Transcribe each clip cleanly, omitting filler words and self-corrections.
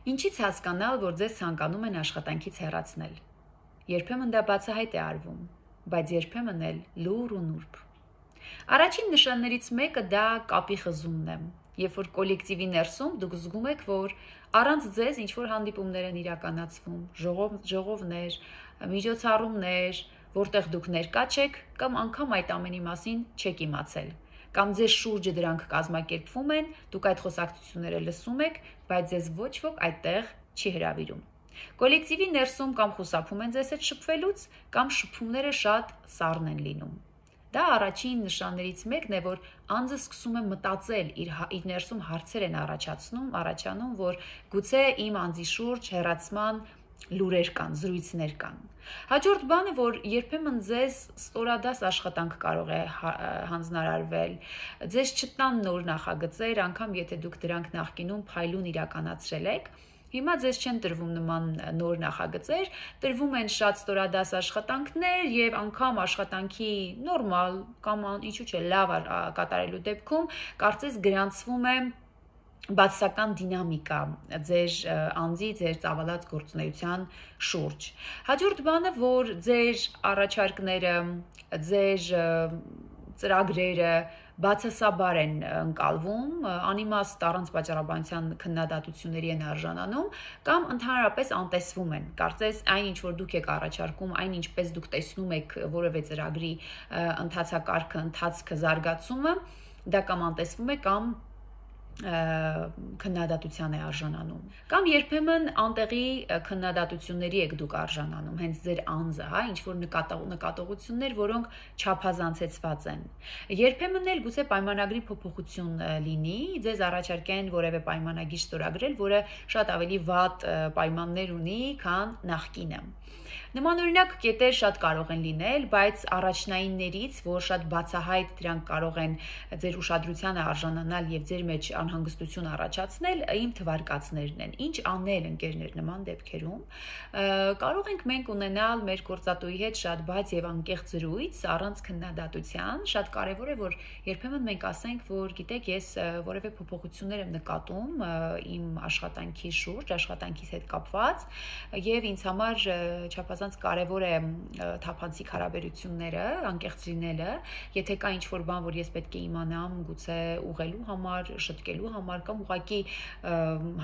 Ինչից հասկանալ, որ ձեզ ցանկանում են աշխատանքից հեռացնել։ Երբեմն դա բացահայտ է արվում, բայց երբեմն էլ լուռ ու նուրբ։ Առաջին նշաններից մեկը դա կապի խզումն է։ Երբ որ կոլեկտիվի ներսում դուք զգում եք, որ առանց ձեզ ինչ-որ հանդիպումներ են իրականացվում, ժողովներ, միջոցառումներ, որտեղ դուք ներկա չեք կամ անգամ այդ ամենի մասին չեք իմացել։ Կամ ձեզ շուրջը դրանք կազմակերպվում են, դուք այդ խոսակցությունները լսում եք, բայց ձեզ ոչ ոք այդտեղ չի հրավիրում։ Կոլեկտիվի ներսում կամ խուսափում են ձեզ հետ շփվելուց, կամ շփումները շատ սառն են լինում։ Դա առաջին նշաններից մեկն է, որ անձը սկսում է մտածել, իր ներսում հարցեր են առաջանում, որ գուցե իմ անձի շուրջ հեռացման լուրեր կան, զրույցներ կան։ Հաջորդ բանը, որ երբեմն ձեզ ստորադաս աշխատանք կարող է հանձնարարվել, ձեզ չտան նոր նախագծեր, անգամ եթե դուք դրանք նախկինում փայլուն իրականացրել եք, հիմա ձեզ չեն տրվում նման նոր նախագծեր, տրվում են շատ ստորադաս աշխատանքներ եւ անգամ աշխատանքի նորմալ կամ ինչու՞ չէ լավ կատարելու դեպքում կարծես գրանցվում է բացասական դինամիկա ձեր անձի, ձեր ծավալած գործունեության շուրջ։ Հաջորդ բանը, որ ձեր առաջարկները, ձեր ծրագրերը բացասաբար են ընկալվում, անիմաստ առանց պատճառաբանության քննադատությունների են արժանանում կամ ընդհանրապես անտեսվում են։ Կարծես այն ինչ որ դուք եք առաջարկում, այն ինչպես դուք տեսնում եք որևէ ծրագրի ընթացակարգը, ընթացքը, զարգացումը, դա կամ անտեսվում է կամ քննադատության է արժանանում։ Կամ երբեմն անտեղի քննադատությունների եք դուք արժանանում, հենց ձեր անձը, ինչ որ նկատողություններ, որոնք չափազանցեցված են։ Երբեմն էլ գուցե պայմանագրի փոփոխություն լինի, ձեզ առաջարկեն որևէ պայմանագիր ստորագրել, որը շատ ավելի վատ պայմաններ ունի, քան նախկինը։ Նմանօրինակ կետեր շատ կարող են լինել, բայց առաջնայիններից, որ շատ բացահայտ դրանք կարող են ձեր ուշադրությանը արժանանալ եւ ձեր մեջ անհանգստություն առաջացնել, իմ թվարկածներն են։ Ինչ անել ընկերներ նման դեպքերում։ Կարող ենք մենք ունենալ մեր գործատուի հետ շատ բաց եւ անկեղծ զրույց առանց քննադատության։ Շատ կարեւոր է, որ երբեմն մենք ասենք, որ գիտեք, ես որևէ փոփոխություններ եմ նկատում իմ աշխատանքի շուրջ, աշխատանքից հետ կապված, եւ ինձ համար չափազանց կարևոր է թափանցիկ հարաբերությունները, անկեղծ լինելը, եթե կա ինչ-որ բան, որ ես պետք է իմանամ, գուցե ուղղելու համար, շտկելու համար կամ ուղղակի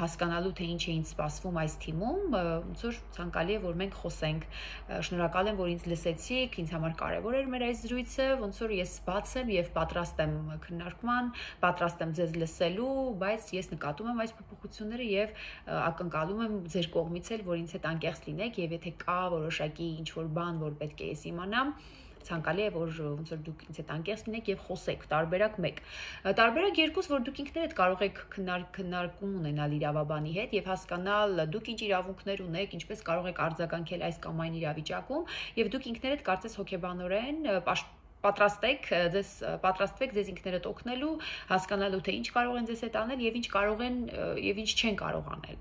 հասկանալու թե ինչ է ինձ սպասվում այս թիմում, ոնց որ ցանկալի է, որ մենք խոսենք։ Շնորհակալ եմ, որ ինձ լսեցիք, ինձ համար կարևոր էր մեր այս զրույցը, ոնց որ ես բաց եմ եւ պատրաստ եմ քննարկման, պատրաստ եմ ձեզ լսելու, բայց ես նկատում եմ այս փոփոխությունները եւ ակնկալում եմ ձեր կողմից էլ, որ ինձ հետ անկեղծ լինեք եւ եթե կա որոշակի ինչ-որ բան, որ պետք է ես իմանամ, ցանկալի է, որ ոնց որ դուք ինձ հետ անկեղծ լինեք եւ խոսեք, տարբերակ 1։ Տարբերակ 2, որ դուք ինքներդ կարող եք քննարկում ունենալ իրավաբանի հետ եւ հասկանալ դուք ինչ իրավունքներ ունեք, ինչպես կարող եք արձագանքել այս կամ այն իրավիճակում եւ դուք ինքներդ կարծես հոգեբանորեն պատրաստվեք ձեզ ինքներդ օգնելու, հասկանալու թե ինչ կարող են ձեզ հետ անել եւ ինչ կարող են եւ ինչ չեն կարող անել։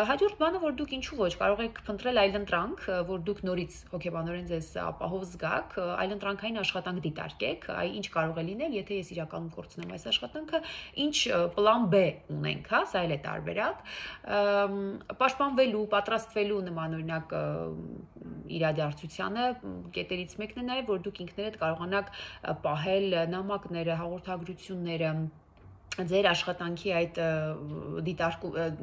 Հաջորդ բանը, որ դուք ինչու ոչ կարող եք փնտրել այլընտրանք, որ դուք նորից հոգեբանորեն ձեզ ապահով զգաք, այլընտրանքային աշխատանք դիտարկեք, ինչ կարող է լինել, եթե ես իրականում կորցնեմ այս աշխատանքը, ինչ պլան B ունենք, սա էլ է տարբերակ։ Պաշտպանվելու, պատրաստվելու նմանօրինակ իրադարձությանը կետերից մեկն է նաեւ, որ դուք ինքներդ կարողանաք պահել նամակները, հաղորդագրությունները, ձեր աշխատանքի այդ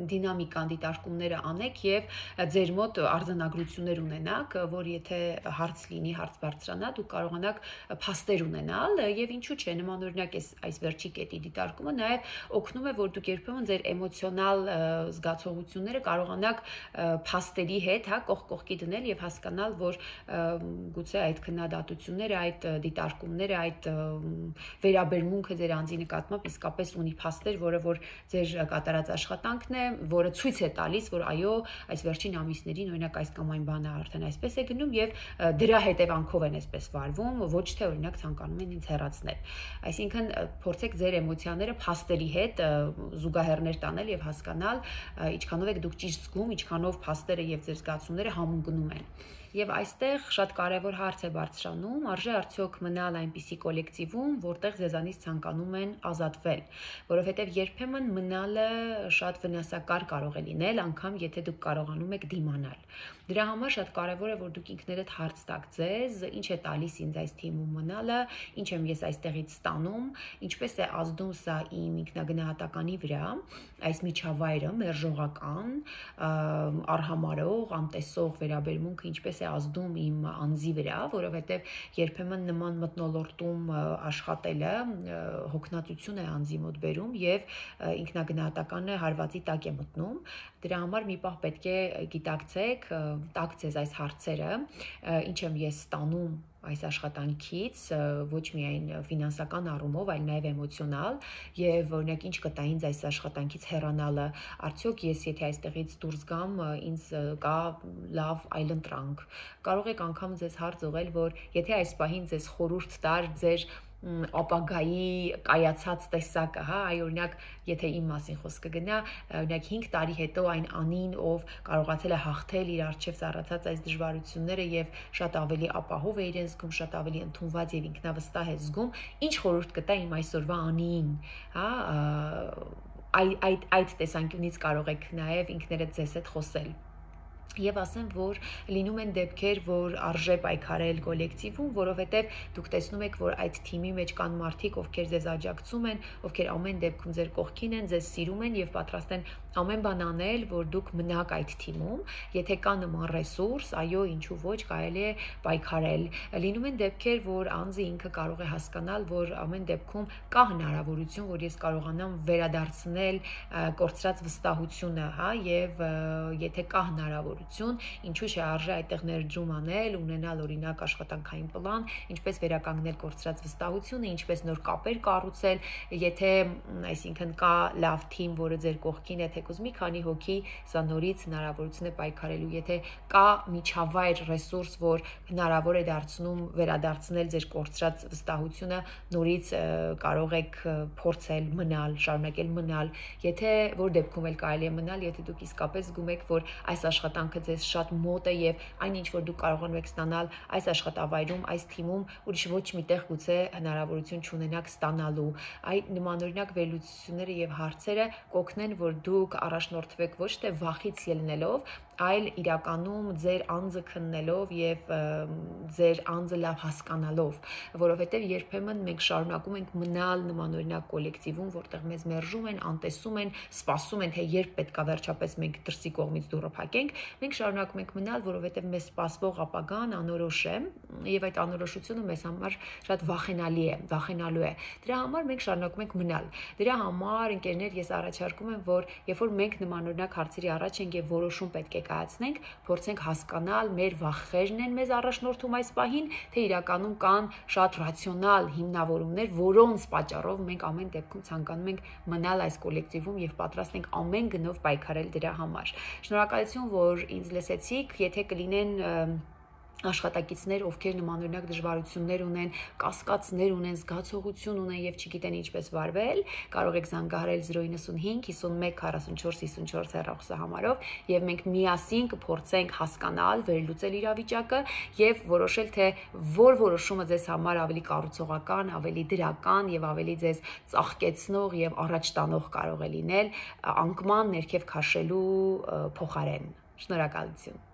դինամիկան, դիտարկումները անեք եւ ձեր մոտ արձանագրություններ ունենաք, որ եթե հարց լինի, հարց բարձրանա, դուք կարողանաք փաստեր ունենալ եւ ինչու՞ չէ, նմանօրինակ այս վերջի կետի դիտարկումը նաեւ օգնում է, որ դուք երբեմն ձեր էմոցիոնալ զգացողությունները կարողանաք փաստերի հետ, կողք կողքի դնել եւ հասկանալ, որ գուցե այդ քննադատությունները, այդ դիտարկումները, այդ վերաբերմունքը ձեր անձի նկատմամբ իսկապես ունի փաստեր, որը որ ձեր կատարած աշխատանքն է, որը ցույց է տալիս, որ այո, այս վերջին ամիսներին օրինակ այս կամ այն բանը արդեն այսպես է գնում եւ դրա հետևանքով են այսպես վարվում, ոչ թե օրինակ ցանկանում են ինձ հեռացնել։ Այսինքն փորձեք ձեր էմոցիաները փաստերի հետ զուգահեռներ տանել եւ հասկանալ, ինչքանով եք դուք ճիշտ զգում, ինչքանով փաստերը եւ ձեր զգացումները համընկնում են։ Եվ այստեղ շատ կարևոր հարց է բարձրանում, արժե արդյոք մնալ այնպիսի կոլեկտիվում, որտեղ ձեզանից ցանկանում են ազատվել։ որովհետև երբեմն մնալը շատ վնասակար կարող է լինել, անգամ եթե դուք կարողանում եք դիմանալ։ Դրա համար շատ կարևոր է, որ դուք ինքներդ հարց տաք ձեզ, ինչ է տալիս ինձ այս թիմում մնալը, ինչ եմ ես այստեղից ստանում, ինչպես է ազդում սա իմ ինքնագնահատականի վրա, այս միջավայրը, մերժողական, արհամարող, անտեսող վերաբերմունքը ինչպես է ազդում իմ անձի վրա, որովհետև երբեմն նման մթնոլորտում աշխատելը հոգնածություն է անձի մոտ բերում եւ ինքնագնահատականը հարվածի տակ է մտնում։ Դրա համար մի պահ պետք է գիտակցեք, տաք ձեզ այս հարցերը, ինչ եմ ես ստանում այս աշխատանքից, ոչ միայն ֆինանսական առումով, այլ նաև էմոցիոնալ, եւ օրինակ ինչ կտա ինձ այս աշխատանքից հեռանալը, արդյոք ես եթե այստեղից դուրս գամ, ինձ կա լավ այլընտրանք։ Կարող եք անգամ ձեզ հարց ուղղել, որ եթե այս պահին ձեզ խորհուրդ տար ձեր ապագայի կայացած տեսակը, հա, այ օրինակ, եթե իմ մասին խոսքը գնա, օրինակ 5 տարի հետո այն Անին, ով կարողացել է հաղթել իր առջև ծառացած այս դժվարությունները եւ շատ ավելի ապահով է իրեն զգում, շատ ավելի ընդունված եւ ինքնավստահ է զգում, ինչ խորհուրդ կտա իմ այսօրվա Անիին, հա, այդ տեսանկյունից կարող եք նաեւ ինքներդ ձեզ հետ խոսել։ Եվ ասեմ, որ լինում են դեպքեր, որ արժե պայքարել կոլեկտիվում, որովհետև դուք տեսնում եք, որ այդ թիմի մեջ կան մարդիկ, ովքեր ձեզ աջակցում են, ովքեր ամեն դեպքում ձեր կողքին են, ձեզ սիրում են եւ պատրաստ են ամեն բան անել, որ դուք մնաք այդ թիմում։ Եթե կա նման ռեսուրս, այո, ինչու ոչ, կարելի է պայքարել։ Լինում են դեպքեր, որ անձը ինքը կարող է հասկանալ, որ ամեն դեպքում կա հնարավորություն, որ ես կարողանամ վերադարձնել կորցրած վստահությունը, հա, եւ եթե կա հնարավորություն, ինչու՞ չէ արժե այդտեղ ներդրում անել, ունենալ օրինակ աշխատանքային պլան, ինչպես վերականգնել կորցրած վստահությունը, ինչպես նոր կապեր կառուցել, եթե այսինքն կա լավ թիմ, որը ձեր կողքին է, թեկուզ մի քանի հոգի, սա նորից հնարավորություն է պայքարելու, եթե կա միջավայր, ռեսուրս, որ հնարավոր է դարձնում վերադարձնել ձեր կորցրած վստահությունը, նորից կարող եք փորձել մնալ, շարունակել մնալ, եթե որ դեպքում էլ կարելի է մնալ, եթե դուք իսկապես զգում եք, որ այս աշխատանքը ձեզ շատ մոտ է եւ այնինչ որ դուք կարողանում եք ստանալ այս աշխատավայրում, այս թիմում, ուրիշ ոչ միտեղ գուցե հնարավորություն չունենաք ստանալու։ Այդ նմանօրինակ վերլուծությունները եւ հարցերը կօգնեն, որ դուք առաջնորդվեք ոչ թե վախից ելնելով, այլ իրականում ձեր անձը քննելով եւ ձեր անձը լավ հասկանալով, որովհետեւ երբեմն մենք շարունակում ենք մնալ նմանօրինակ կոլեկտիվում, որտեղ մեզ մերժում են, անտեսում են, սպասում են, թե երբ պետքա վերջապես մենք դրսի կողմից դուռը փակենք, մենք շարունակում ենք մնալ, որովհետեւ մեզ սպասվող ապագան անորոշ է եւ այդ անորոշությունը մեզ համար շատ վախենալու է։ Դրա համար մենք շարունակում ենք մնալ։ Դրա համար ընկերներ, ես առաջարկում եմ, որ երբ որ մենք նմանօրինակ հարցերի առաջ ենք եւ որոշում պետք է կայացնենք, փորձենք հասկանալ մեր վախերն են մեզ առաջնորդում այս պահին, թե իրականում կան շատ ռացիոնալ հիմնավորումներ, որոնց պատճառով մենք ամեն դեպքում ցանկանում ենք մնալ այս կոլեկտիվում եւ պատրաստ ենք ամեն գնով պայքարել դրա համար։ Շնորհակալություն, որ ինձ լսեցիք, եթե կլինեն աշխատակիցներ, ովքեր նմանօրինակ դժվարություններ ունեն, կասկածներ ունեն, զգացողություն ունեն եւ չգիտեն ինչպես վարվել, կարող եք զանգահարել 095 51 44 54 հեռախոսահամարով եւ մենք միասին կփորձենք հասկանալ, վերլուծել իրավիճակը եւ որոշել, թե որ որոշումը ձեզ համար ավելի կառուցողական, ավելի դրական եւ ավելի ձեզ ծաղկեցնող եւ առաջ տանող կարող է լինել անկման ներքև քաշելու փոխարեն։ Շնորհակալություն։